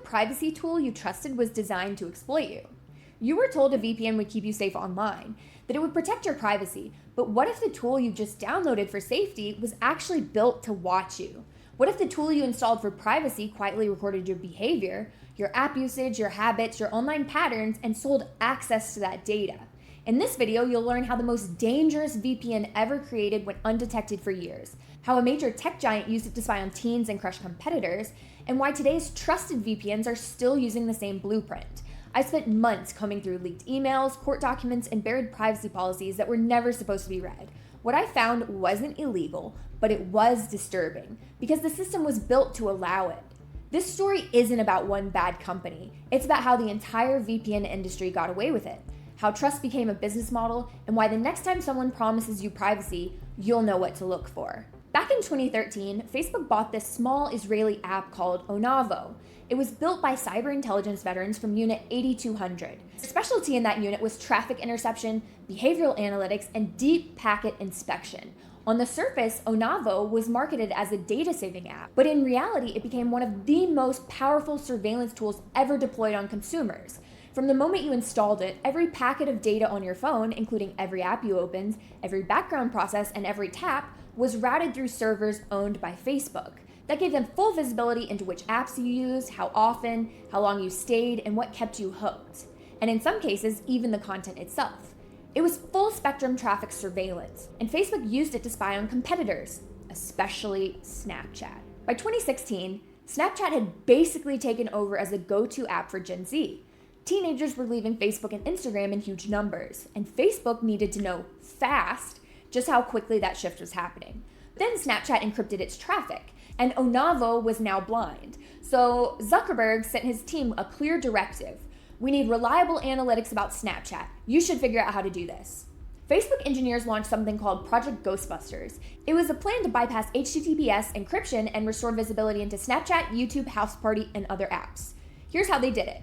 privacy tool you trusted was designed to exploit you. You were told a VPN would keep you safe online, that it would protect your privacy, but what if the tool you just downloaded for safety was actually built to watch you? What if the tool you installed for privacy quietly recorded your behavior, your app usage, your habits, your online patterns, and sold access to that data? In this video, you'll learn how the most dangerous VPN ever created went undetected for years, how a major tech giant used it to spy on teens and crush competitors, and why today's trusted VPNs are still using the same blueprint. I spent months combing through leaked emails, court documents, and buried privacy policies that were never supposed to be read. What I found wasn't illegal, but it was disturbing, because the system was built to allow it. This story isn't about one bad company. It's about how the entire VPN industry got away with it, how trust became a business model, and why the next time someone promises you privacy, you'll know what to look for. Back in 2013, Facebook bought this small Israeli app called Onavo. It was built by cyber intelligence veterans from Unit 8200. The specialty in that unit was traffic interception, behavioral analytics, and deep packet inspection. On the surface, Onavo was marketed as a data-saving app, but in reality, it became one of the most powerful surveillance tools ever deployed on consumers. From the moment you installed it, every packet of data on your phone, including every app you opened, every background process, and every tap, was routed through servers owned by Facebook. That gave them full visibility into which apps you used, how often, how long you stayed, and what kept you hooked. And in some cases, even the content itself. It was full spectrum traffic surveillance, and Facebook used it to spy on competitors, especially Snapchat. By 2016, Snapchat had basically taken over as a go-to app for Gen Z. Teenagers were leaving Facebook and Instagram in huge numbers, and Facebook needed to know fast just how quickly that shift was happening. Then Snapchat encrypted its traffic, and Onavo was now blind. So Zuckerberg sent his team a clear directive. We need reliable analytics about Snapchat. You should figure out how to do this. Facebook engineers launched something called Project Ghostbusters. It was a plan to bypass HTTPS encryption and restore visibility into Snapchat, YouTube, House Party, and other apps. Here's how they did it.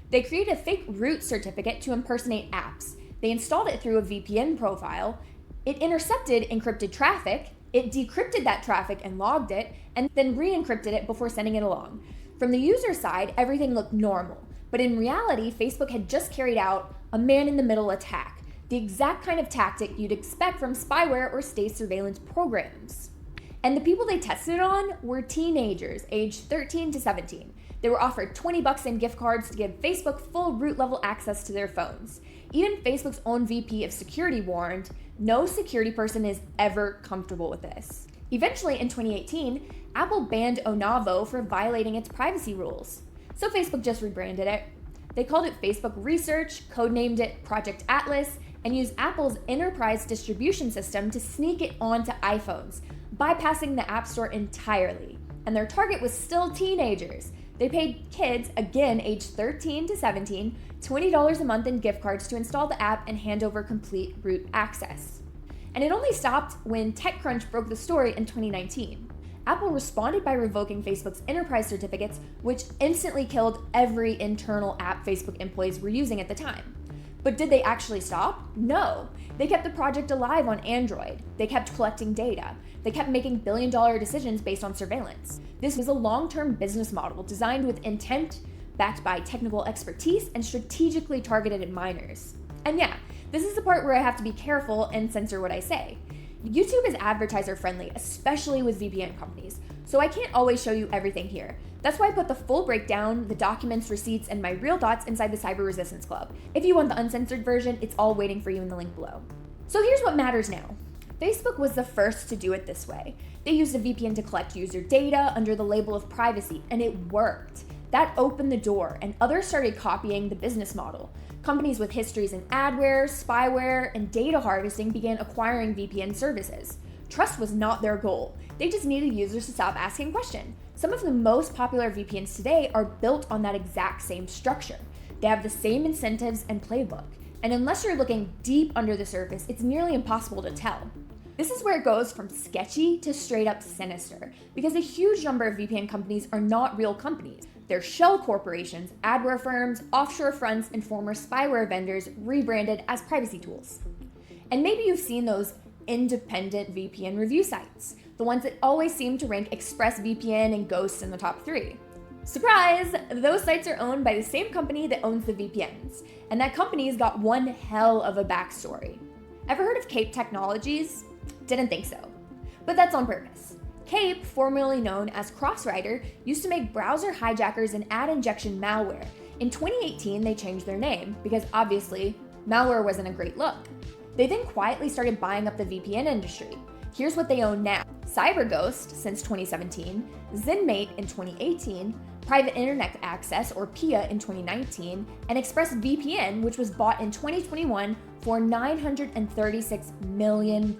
They created a fake root certificate to impersonate apps. They installed it through a VPN profile. It intercepted encrypted traffic. It decrypted that traffic and logged it, and then re-encrypted it before sending it along. From the user side, everything looked normal. But in reality, Facebook had just carried out a man-in-the-middle attack, the exact kind of tactic you'd expect from spyware or state surveillance programs. And the people they tested it on were teenagers aged 13 to 17. They were offered $20 in gift cards to give Facebook full root-level access to their phones. Even Facebook's own VP of security warned, no security person is ever comfortable with this. Eventually, in 2018, Apple banned Onavo for violating its privacy rules. So Facebook just rebranded it. They called it Facebook Research, codenamed it Project Atlas, and used Apple's enterprise distribution system to sneak it onto iPhones, bypassing the App Store entirely. And their target was still teenagers. They paid kids, again aged 13 to 17, $20 a month in gift cards to install the app and hand over complete root access. And it only stopped when TechCrunch broke the story in 2019. Apple responded by revoking Facebook's enterprise certificates, which instantly killed every internal app Facebook employees were using at the time. But did they actually stop? No. They kept the project alive on Android. They kept collecting data. They kept making billion-dollar decisions based on surveillance. This was a long-term business model designed with intent, backed by technical expertise, and strategically targeted at minors. And yeah, this is the part where I have to be careful and censor what I say. YouTube is advertiser-friendly, especially with VPN companies, so I can't always show you everything here. That's why I put the full breakdown, the documents, receipts, and my real thoughts inside the Cyber Resistance Club. If you want the uncensored version, it's all waiting for you in the link below. So here's what matters now. Facebook was the first to do it this way. They used a VPN to collect user data under the label of privacy, and it worked. That opened the door, and others started copying the business model. Companies with histories in adware, spyware, and data harvesting began acquiring VPN services. Trust was not their goal. They just needed users to stop asking questions. Some of the most popular VPNs today are built on that exact same structure. They have the same incentives and playbook. And unless you're looking deep under the surface, it's nearly impossible to tell. This is where it goes from sketchy to straight up sinister, because a huge number of VPN companies are not real companies. They're shell corporations, adware firms, offshore fronts, and former spyware vendors rebranded as privacy tools. And maybe you've seen those independent VPN review sites, the ones that always seem to rank ExpressVPN and Ghost in the top 3. Surprise! Those sites are owned by the same company that owns the VPNs, and that company's got one hell of a backstory. Ever heard of Kape Technologies? Didn't think so. But that's on purpose. Kape, formerly known as Crossrider, used to make browser hijackers and ad injection malware. In 2018, they changed their name because obviously, malware wasn't a great look. They then quietly started buying up the VPN industry. Here's what they own now: CyberGhost since 2017, ZenMate in 2018, Private Internet Access or PIA in 2019, and ExpressVPN, which was bought in 2021 for $936 million.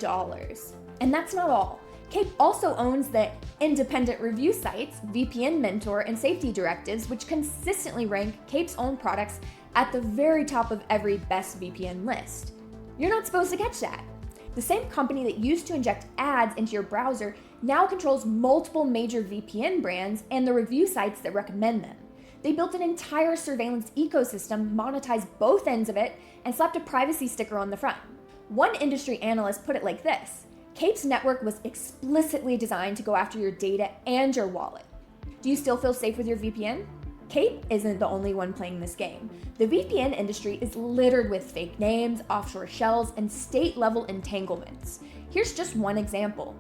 And that's not all. Kape also owns the independent review sites, VPN Mentor and Safety Directives, which consistently rank Kape's own products at the very top of every best VPN list. You're not supposed to catch that. The same company that used to inject ads into your browser now controls multiple major VPN brands and the review sites that recommend them. They built an entire surveillance ecosystem, monetized both ends of it, and slapped a privacy sticker on the front. One industry analyst put it like this: Kape's network was explicitly designed to go after your data and your wallet. Do you still feel safe with your VPN? Kape isn't the only one playing this game. The VPN industry is littered with fake names, offshore shells, and state-level entanglements. Here's just one example.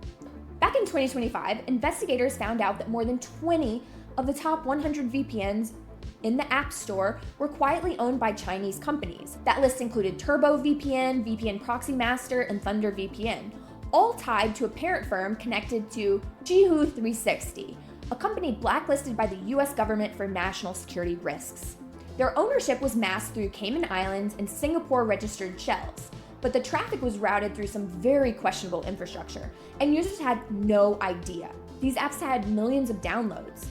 Back in 2025, investigators found out that more than 20 of the top 100 VPNs in the App Store were quietly owned by Chinese companies. That list included Turbo VPN, VPN Proxy Master, and Thunder VPN, all tied to a parent firm connected to Jihu 360, a company blacklisted by the US government for national security risks. Their ownership was masked through Cayman Islands and Singapore registered shells, but the traffic was routed through some very questionable infrastructure, and users had no idea. These apps had millions of downloads.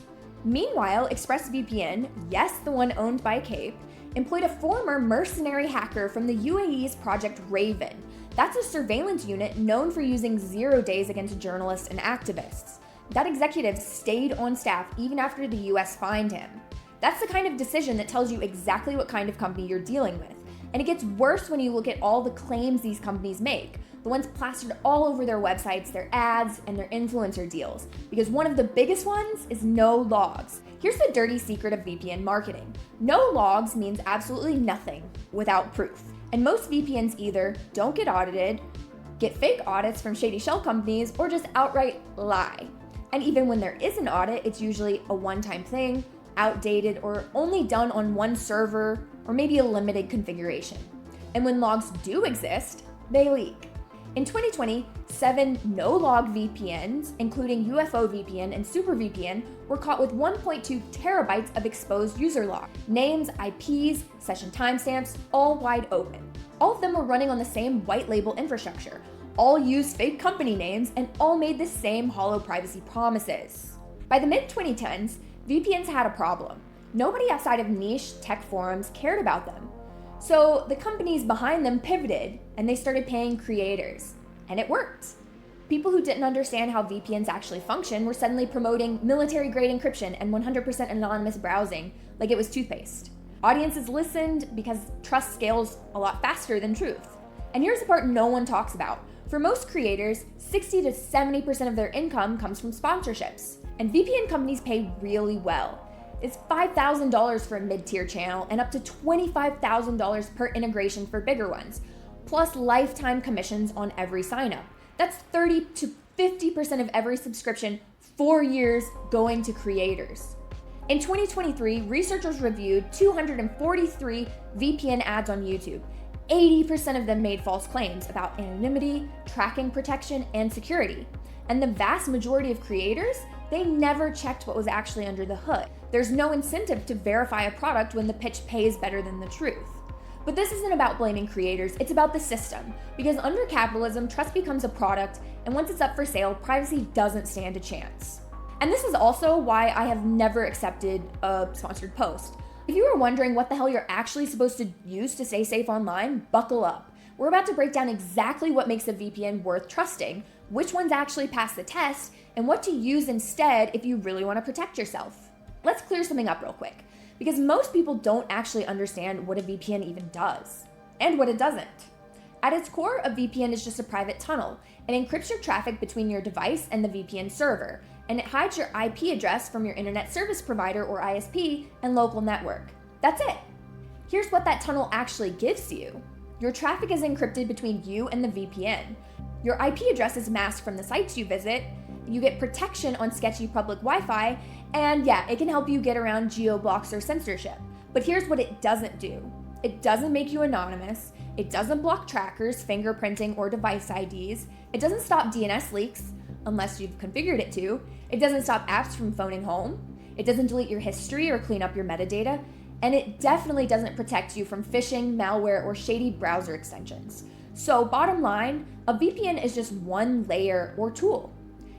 Meanwhile, ExpressVPN, yes, the one owned by Kape, employed a former mercenary hacker from the UAE's Project Raven. That's a surveillance unit known for using 0 days against journalists and activists. That executive stayed on staff even after the US fined him. That's the kind of decision that tells you exactly what kind of company you're dealing with. And it gets worse when you look at all the claims these companies make, the ones plastered all over their websites, their ads, and their influencer deals. Because one of the biggest ones is no logs. Here's the dirty secret of VPN marketing. No logs means absolutely nothing without proof. And most VPNs either don't get audited, get fake audits from shady shell companies, or just outright lie. And even when there is an audit, it's usually a one-time thing, outdated, or only done on one server, or maybe a limited configuration. And when logs do exist, they leak. In 2020, 7 no-log VPNs, including UFO VPN and Super VPN, were caught with 1.2 terabytes of exposed user logs. Names, IPs, session timestamps, all wide open. All of them were running on the same white label infrastructure, all used fake company names, and all made the same hollow privacy promises. By the mid-2010s, VPNs had a problem. Nobody outside of niche tech forums cared about them. So the companies behind them pivoted, and they started paying creators. And it worked. People who didn't understand how VPNs actually function were suddenly promoting military-grade encryption and 100% anonymous browsing like it was toothpaste. Audiences listened because trust scales a lot faster than truth. And here's the part no one talks about. For most creators, 60 to 70% of their income comes from sponsorships. And VPN companies pay really well. It's $5,000 for a mid-tier channel and up to $25,000 per integration for bigger ones, plus lifetime commissions on every sign-up. That's 30 to 50% of every subscription, 4 years going to creators. In 2023, researchers reviewed 243 VPN ads on YouTube. 80% of them made false claims about anonymity, tracking protection, and security. And the vast majority of creators, they never checked what was actually under the hood. There's no incentive to verify a product when the pitch pays better than the truth. But this isn't about blaming creators, it's about the system. Because under capitalism, trust becomes a product, and once it's up for sale, privacy doesn't stand a chance. And this is also why I have never accepted a sponsored post. If you are wondering what the hell you're actually supposed to use to stay safe online, buckle up. We're about to break down exactly what makes a VPN worth trusting, which ones actually pass the test, and what to use instead if you really want to protect yourself. Let's clear something up real quick, because most people don't actually understand what a VPN even does, and what it doesn't. At its core, a VPN is just a private tunnel. It encrypts your traffic between your device and the VPN server, and it hides your IP address from your internet service provider or ISP and local network. That's it. Here's what that tunnel actually gives you. Your traffic is encrypted between you and the VPN. Your IP address is masked from the sites you visit. You get protection on sketchy public Wi-Fi, and yeah, it can help you get around geo-blocks or censorship. But here's what it doesn't do. It doesn't make you anonymous. It doesn't block trackers, fingerprinting, or device IDs. It doesn't stop DNS leaks, unless you've configured it to. It doesn't stop apps from phoning home. It doesn't delete your history or clean up your metadata. And it definitely doesn't protect you from phishing, malware, or shady browser extensions. So bottom line, a VPN is just one layer or tool.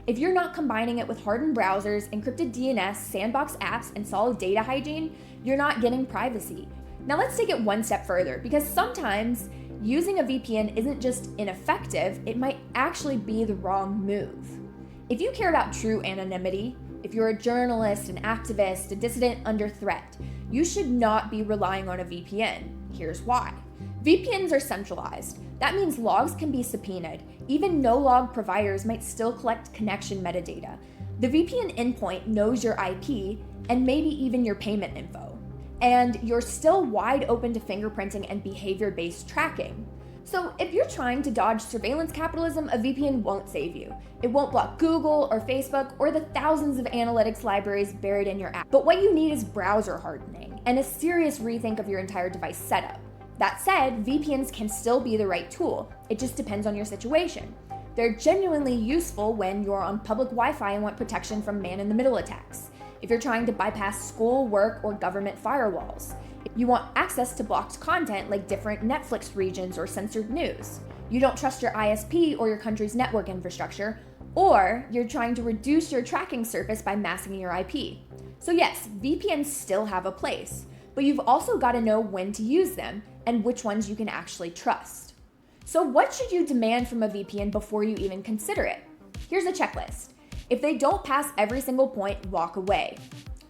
If you're not combining it with hardened browsers, encrypted DNS, sandbox apps, and solid data hygiene, you're not getting privacy. Now let's take it one step further, because sometimes using a VPN isn't just ineffective, it might actually be the wrong move. If you care about true anonymity, if you're a journalist, an activist, a dissident under threat, you should not be relying on a VPN. Here's why. VPNs are centralized. That means logs can be subpoenaed. Even no-log providers might still collect connection metadata. The VPN endpoint knows your IP and maybe even your payment info. And you're still wide open to fingerprinting and behavior-based tracking. So if you're trying to dodge surveillance capitalism, a VPN won't save you. It won't block Google or Facebook or the thousands of analytics libraries buried in your app. But what you need is browser hardening and a serious rethink of your entire device setup. That said, VPNs can still be the right tool. It just depends on your situation. They're genuinely useful when you're on public Wi-Fi and want protection from man-in-the-middle attacks. If you're trying to bypass school, work, or government firewalls. If you want access to blocked content like different Netflix regions or censored news. You don't trust your ISP or your country's network infrastructure, or you're trying to reduce your tracking surface by masking your IP. So yes, VPNs still have a place, but you've also got to know when to use them and which ones you can actually trust. So what should you demand from a VPN before you even consider it? Here's a checklist. If they don't pass every single point, walk away.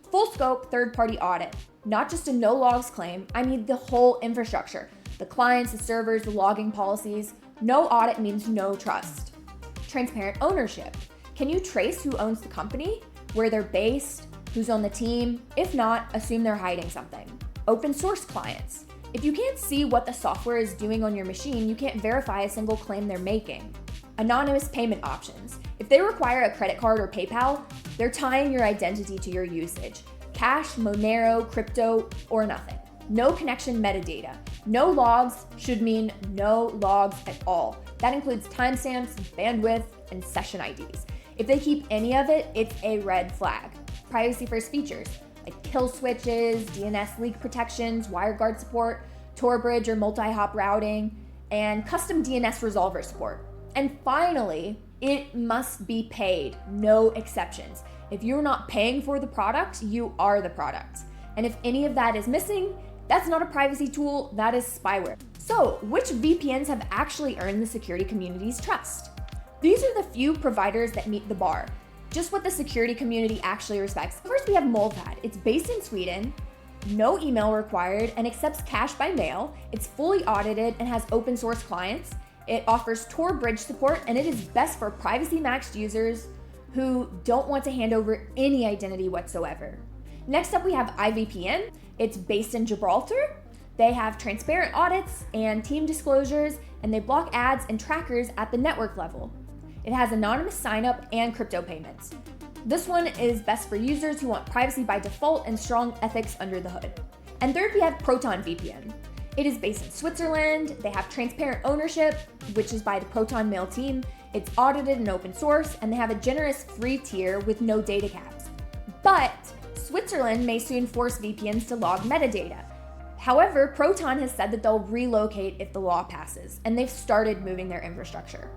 Full scope third-party audit, not just a no logs claim, I mean the whole infrastructure, the clients, the servers, the logging policies. No audit means no trust. Transparent ownership. Can you trace who owns the company, where they're based, who's on the team? If not, assume they're hiding something. Open source clients. If you can't see what the software is doing on your machine, you can't verify a single claim they're making. Anonymous payment options. If they require a credit card or PayPal, they're tying your identity to your usage. Cash, Monero, crypto, or nothing. No connection metadata. No logs should mean no logs at all. That includes timestamps, bandwidth, and session IDs. If they keep any of it, it's a red flag. Privacy first features like kill switches, DNS leak protections, WireGuard support, Tor bridge or multi-hop routing, and custom DNS resolver support. And finally, it must be paid, no exceptions. If you're not paying for the product, you are the product. And if any of that is missing, that's not a privacy tool, that is spyware. So, which VPNs have actually earned the security community's trust? These are the few providers that meet the bar, just what the security community actually respects. First, we have Molpad. It's based in Sweden, no email required, and accepts cash by mail. It's fully audited and has open source clients. It offers Tor bridge support, and it is best for privacy-maxed users who don't want to hand over any identity whatsoever. Next up, we have IVPN. It's based in Gibraltar. They have transparent audits and team disclosures, and they block ads and trackers at the network level. It has anonymous sign-up and crypto payments. This one is best for users who want privacy by default and strong ethics under the hood. And third, we have Proton VPN. It is based in Switzerland. They have transparent ownership, which is by the Proton Mail team. It's audited and open source, and they have a generous free tier with no data caps. But Switzerland may soon force VPNs to log metadata. However, Proton has said that they'll relocate if the law passes, and they've started moving their infrastructure.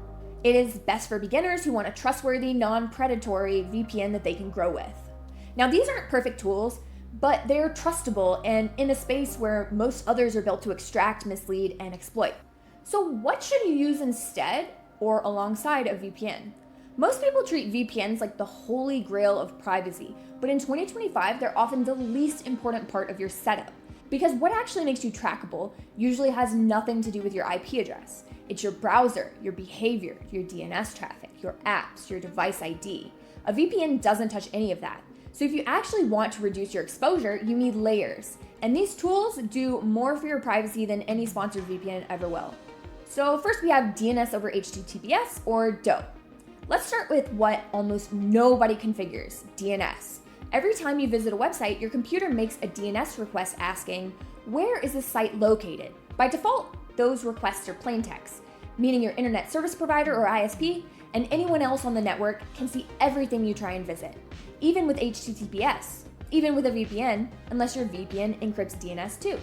It is best for beginners who want a trustworthy, non-predatory VPN that they can grow with. Now, these aren't perfect tools, but they're trustable and in a space where most others are built to extract, mislead, and exploit. So what should you use instead or alongside a VPN? Most people treat VPNs like the holy grail of privacy, but in 2025, they're often the least important part of your setup. Because what actually makes you trackable usually has nothing to do with your IP address. It's your browser, your behavior, your DNS traffic, your apps, your device ID. A VPN doesn't touch any of that. So if you actually want to reduce your exposure, you need layers. And these tools do more for your privacy than any sponsored VPN ever will. So first we have DNS over HTTPS, or DOE. Let's start with what almost nobody configures, DNS. Every time you visit a website, your computer makes a DNS request asking, where is this site located? By default, those requests are plain text, meaning your internet service provider or ISP and anyone else on the network can see everything you try and visit, even with HTTPS, even with a VPN, unless your VPN encrypts DNS too.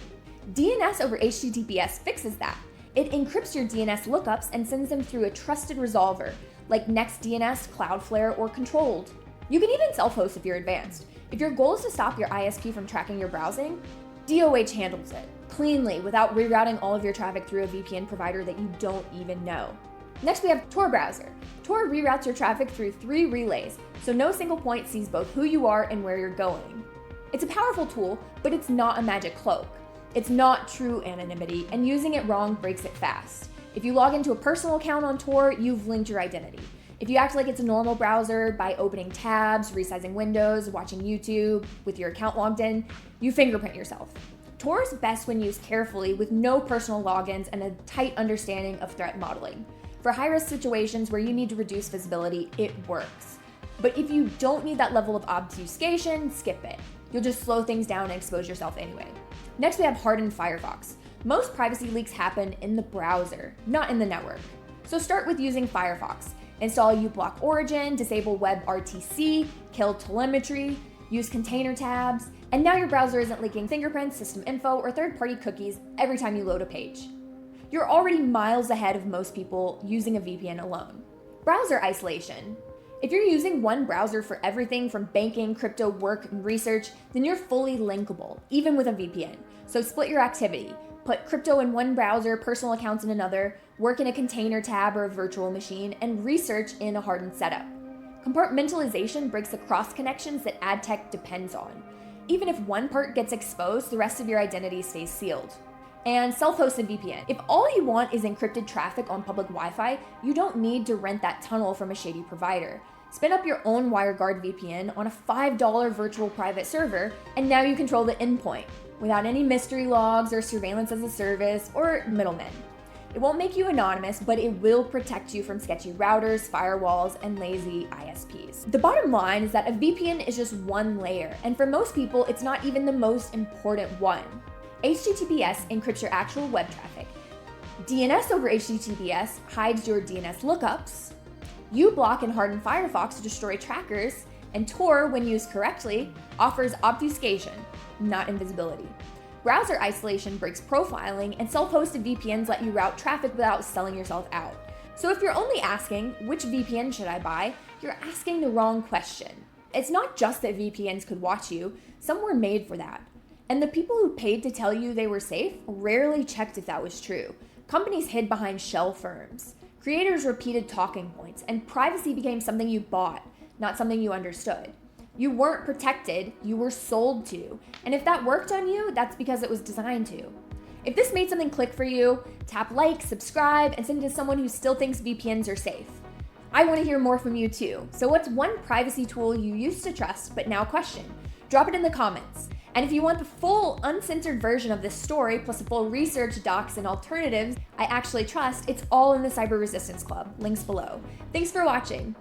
DNS over HTTPS fixes that. It encrypts your DNS lookups and sends them through a trusted resolver, like NextDNS, Cloudflare, or Controlled. You can even self-host if you're advanced. If your goal is to stop your ISP from tracking your browsing, DOH handles it cleanly without rerouting all of your traffic through a VPN provider that you don't even know. Next, we have Tor browser. Tor reroutes your traffic through 3 relays, so no single point sees both who you are and where you're going. It's a powerful tool, but it's not a magic cloak. It's not true anonymity, and using it wrong breaks it fast. If you log into a personal account on Tor, you've linked your identity. If you act like it's a normal browser by opening tabs, resizing windows, watching YouTube with your account logged in, you fingerprint yourself. Tor is best when used carefully with no personal logins and a tight understanding of threat modeling. For high-risk situations where you need to reduce visibility, it works. But if you don't need that level of obfuscation, skip it. You'll just slow things down and expose yourself anyway. Next, we have hardened Firefox. Most privacy leaks happen in the browser, not in the network. So start with using Firefox. Install uBlock Origin, disable WebRTC, kill telemetry, use container tabs, and now your browser isn't leaking fingerprints, system info, or third-party cookies every time you load a page. You're already miles ahead of most people using a VPN alone. Browser isolation. If you're using one browser for everything from banking, crypto, work, and research, then you're fully linkable, even with a VPN. So split your activity. Put crypto in one browser, personal accounts in another, work in a container tab or a virtual machine, and research in a hardened setup. Compartmentalization breaks the cross connections that ad tech depends on. Even if one part gets exposed, the rest of your identity stays sealed. And self-hosted VPN. If all you want is encrypted traffic on public Wi-Fi, you don't need to rent that tunnel from a shady provider. Spin up your own WireGuard VPN on a $5 virtual private server, and now you control the endpoint, without any mystery logs or surveillance as a service or middlemen. It won't make you anonymous, but it will protect you from sketchy routers, firewalls, and lazy ISPs. The bottom line is that a VPN is just one layer, and for most people, it's not even the most important one. HTTPS encrypts your actual web traffic. DNS over HTTPS hides your DNS lookups. uBlock and hardened Firefox destroy trackers, and Tor, when used correctly, offers obfuscation, not invisibility. Browser isolation breaks profiling, and self-hosted VPNs let you route traffic without selling yourself out. So if you're only asking, which VPN should I buy, you're asking the wrong question. It's not just that VPNs could watch you, some were made for that. And the people who paid to tell you they were safe rarely checked if that was true. Companies hid behind shell firms. Creators repeated talking points, and privacy became something you bought, not something you understood. You weren't protected, you were sold to. And if that worked on you, that's because it was designed to. If this made something click for you, tap like, subscribe, and send it to someone who still thinks VPNs are safe. I want to hear more from you too. So what's one privacy tool you used to trust but now question? Drop it in the comments. And if you want the full uncensored version of this story, plus the full research, docs, and alternatives I actually trust, it's all in the Cyber Resistance Club. Links below. Thanks for watching.